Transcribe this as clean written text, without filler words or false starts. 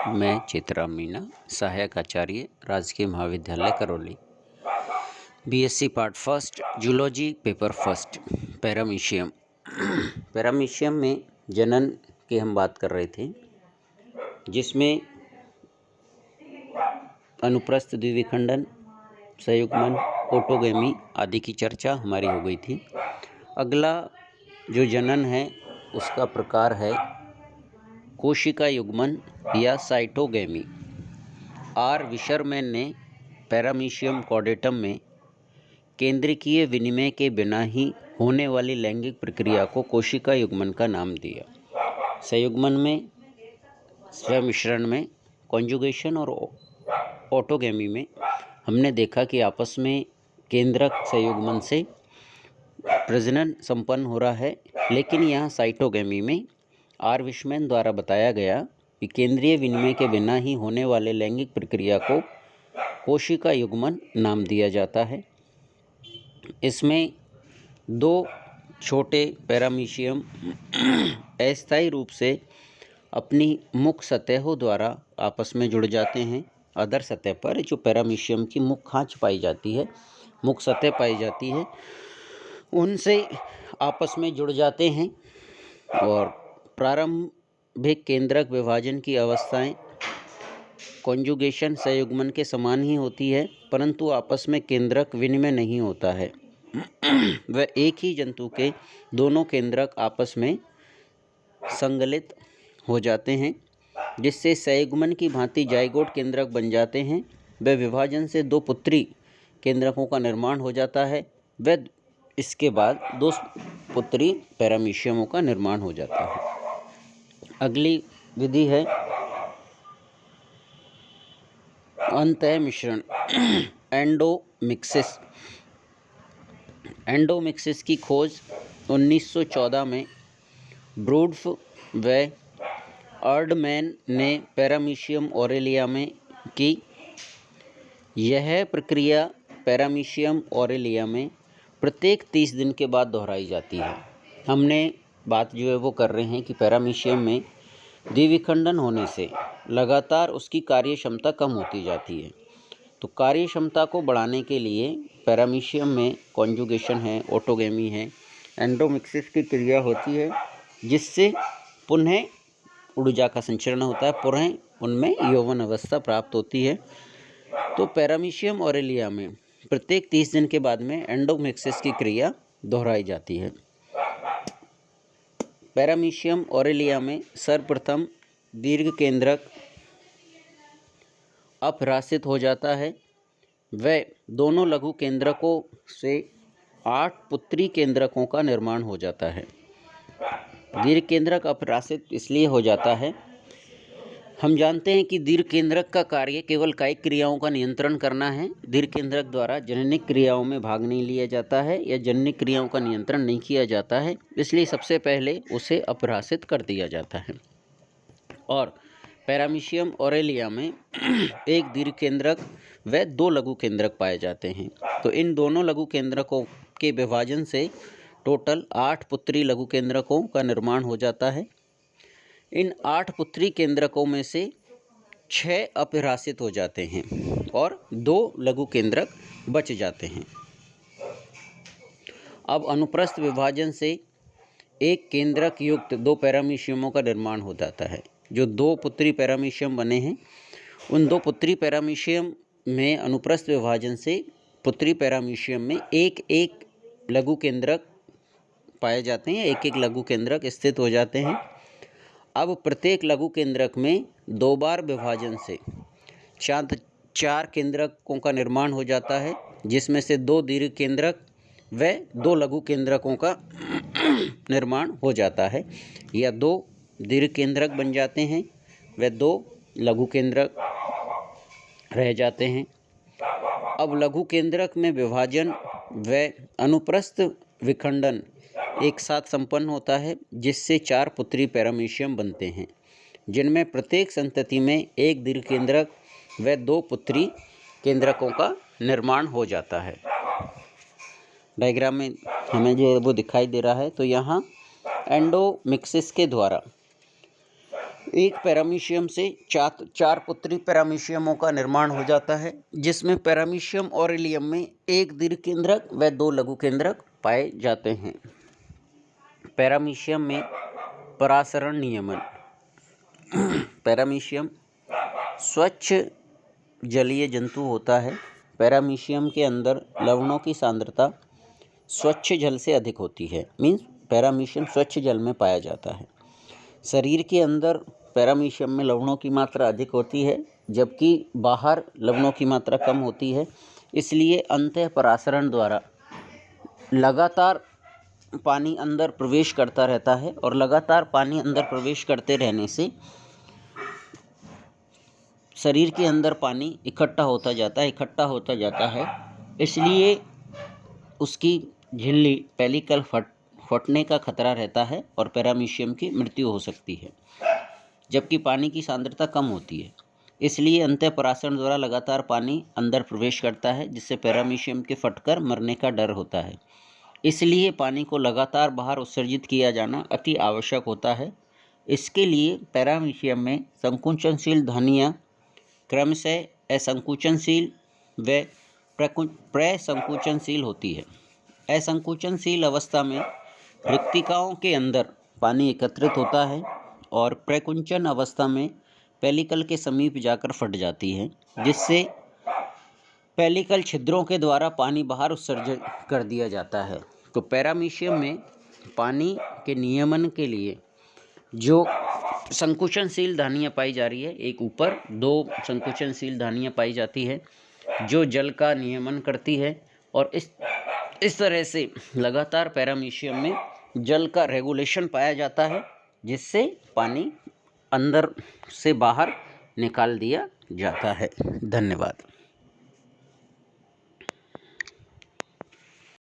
मैं चित्रा मीना, सहायक आचार्य, राजकीय महाविद्यालय Karauli. BSc part first, zoology paper first, paramecium. Paramecium में जनन की हम बात कर रहे थे, जिसमें अनुप्रस्थ द्विविखंडन, संयुग्मन, ऑटोगैमी आदि की चर्चा हमारी हो गई थी। अगला जो जनन है उसका प्रकार है कोशिका युग्मन या साइटोगैमी। आर विशरमैन ने पैरामीशियम कॉर्डेटम में केंद्रकीय विनिमय के बिना ही होने वाली लैंगिक प्रक्रिया को कोशिका युग्मन का नाम दिया। संयुग्मन में, स्वमिश्रण में, कॉन्जुगेशन और ऑटोगैमी में हमने देखा कि आपस में केंद्रक संयुग्मन से प्रजनन संपन्न हो रहा है, लेकिन यहाँ साइटोगैमी में आर विशरमैन द्वारा बताया गया कि केंद्रीय विनिमय के बिना ही होने वाले लैंगिक प्रक्रिया को कोशिका युग्मन नाम दिया जाता है। इसमें दो छोटे पैरामीशियम अस्थायी रूप से अपनी मुख सतहों द्वारा आपस में जुड़ जाते हैं। अदर सतह पर जो पैरामीशियम की मुख खांच पाई जाती है, मुख सतह पाई जाती है, उनसे आपस में जुड़ जाते हैं और प्रारंभिक केंद्रक विभाजन की अवस्थाएं कॉन्जुगेशन संयुग्मन के समान ही होती है, परंतु आपस में केंद्रक विनिमय नहीं होता है। वह एक ही जंतु के दोनों केंद्रक आपस में संगलित हो जाते हैं, जिससे संयुग्मन की भांति जाइगोट केंद्रक बन जाते हैं। वह विभाजन से दो पुत्री केंद्रकों का निर्माण हो जाता है। वह इसके बाद दो पुत्री पैरामीशियमों का निर्माण हो जाता है। अगली विधि है अंतः मिश्रण, एंडोमिक्सिस। एंडोमिक्सिस की खोज 1914 में ब्रूड्फ व अर्डमैन ने पैरामीशियम ऑरेलिया में की। यह प्रक्रिया पैरामीशियम ऑरेलिया में प्रत्येक 30 दिन के बाद दोहराई जाती है। हमने बात जो है वो कर रहे हैं कि पैरामीशियम में द्विविखंडन होने से लगातार उसकी कार्य क्षमता कम होती जाती है। तो कार्य क्षमता को बढ़ाने के लिए पैरामीशियम में कॉन्जुगेशन है, ऑटोगैमी है, एंडोमिक्सिस की क्रिया होती है, जिससे पुनः ऊर्जा का संचरण होता है, पुनः उनमें यौवन अवस्था प्राप्त होती है। तो पैरामीशियम ऑरेलिया में प्रत्येक 30 दिन के बाद में एंडोमिक्सिस की क्रिया दोहराई जाती है। पैरामीशियम ऑरेलिया में सर्वप्रथम दीर्घ केंद्रक अपह्रासित हो जाता है। वह दोनों लघु केंद्रकों से 8 पुत्री केंद्रकों का निर्माण हो जाता है। दीर्घ केंद्रक अपह्रासित इसलिए हो जाता है, हम जानते हैं कि दीर्घ केंद्रक का कार्य केवल कायिक क्रियाओं का नियंत्रण करना है। दीर्घ केंद्रक द्वारा जननिक क्रियाओं में भाग नहीं लिया जाता है या जननिक क्रियाओं का नियंत्रण नहीं किया जाता है, इसलिए सबसे पहले उसे अपह्रासित कर दिया जाता है। और पैरामीशियम ऑरेलिया में एक दीर्घ केंद्रक व 2 लघु केंद्रक पाए जाते हैं। तो इन दोनों लघु केंद्रकों के विभाजन से टोटल 8 पुत्री लघु केंद्रकों का निर्माण हो जाता है। इन 8 पुत्री केंद्रकों में से 6 अपह्रासित हो जाते हैं और 2 लघु केंद्रक बच जाते हैं। अब अनुप्रस्थ विभाजन से एक केंद्रक युक्त 2 पैरामीशियमों का निर्माण हो जाता है। जो 2 पुत्री पैरामीशियम बने हैं, उन 2 पुत्री पैरामीशियम में अनुप्रस्थ विभाजन से पुत्री पैरामीशियम में एक एक लघु केंद्रक पाए जाते हैं, एक एक लघु केंद्रक स्थित हो जाते हैं। अब प्रत्येक लघु केंद्रक में 2 बार विभाजन से 4 केंद्रकों का निर्माण हो जाता है, जिसमें से 2 दीर्घ केंद्रक व 2 लघु केंद्रकों का निर्माण हो जाता है, या 2 दीर्घ केंद्रक बन जाते हैं व 2 लघु केंद्रक रह जाते हैं। अब लघु केंद्रक में विभाजन व अनुप्रस्थ विखंडन एक साथ संपन्न होता है, जिससे 4 पुत्री पैरामीशियम बनते हैं, जिनमें प्रत्येक संतति में एक दीर्घ केंद्रक व 2 पुत्री केंद्रकों का निर्माण हो जाता है। डायग्राम में हमें जो वो दिखाई दे रहा है, तो यहाँ एंडोमिक्सिस के द्वारा एक पैरामीशियम से चार पुत्री पैरामीशियमों का निर्माण हो जाता है, जिसमें पैरामीशियम ऑरिलियम में एक दीर्घ केंद्रक व 2 लघु केंद्रक पाए जाते हैं। पैरामीशियम में परासरण नियमन। पैरामीशियम स्वच्छ जलीय जंतु होता है। पैरामीशियम के अंदर लवणों की सांद्रता स्वच्छ जल से अधिक होती है, मीन्स पैरामीशियम स्वच्छ जल में पाया जाता है। शरीर के अंदर पैरामीशियम में लवणों की मात्रा अधिक होती है, जबकि बाहर लवणों की मात्रा कम होती है। इसलिए अंतः परासरण द्वारा लगातार पानी अंदर प्रवेश करता रहता है और लगातार पानी अंदर प्रवेश करते रहने से शरीर के अंदर पानी इकट्ठा होता जाता है। इसलिए उसकी झिल्ली पेलिकल फटने का खतरा रहता है और पैरामीशियम की मृत्यु हो सकती है, जबकि पानी की सांद्रता कम होती है। इसलिए अंतःपरासरण द्वारा लगातार पानी अंदर प्रवेश करता है, जिससे पैरामीशियम के फटकर मरने का डर होता है। इसलिए पानी को लगातार बाहर उत्सर्जित किया जाना अति आवश्यक होता है। इसके लिए पैरामीशियम में संकुचनशील धानियाँ क्रमशः असंकुचनशील व प्रसंकुचनशील होती है। असंकुचनशील अवस्था में रिक्तिकाओं के अंदर पानी एकत्रित होता है और प्रकुंचन अवस्था में पेलिकल के समीप जाकर फट जाती है, जिससे पेलिकल छिद्रों के द्वारा पानी बाहर उत्सर्जित कर दिया जाता है। तो पैरामीशियम में पानी के नियमन के लिए जो संकुचनशील धानियाँ पाई जा रही है, एक ऊपर 2 संकुचनशील धानियाँ पाई जाती है जो जल का नियमन करती है, और इस तरह से लगातार पैरामीशियम में जल का रेगुलेशन पाया जाता है, जिससे पानी अंदर से बाहर निकाल दिया जाता है। धन्यवाद।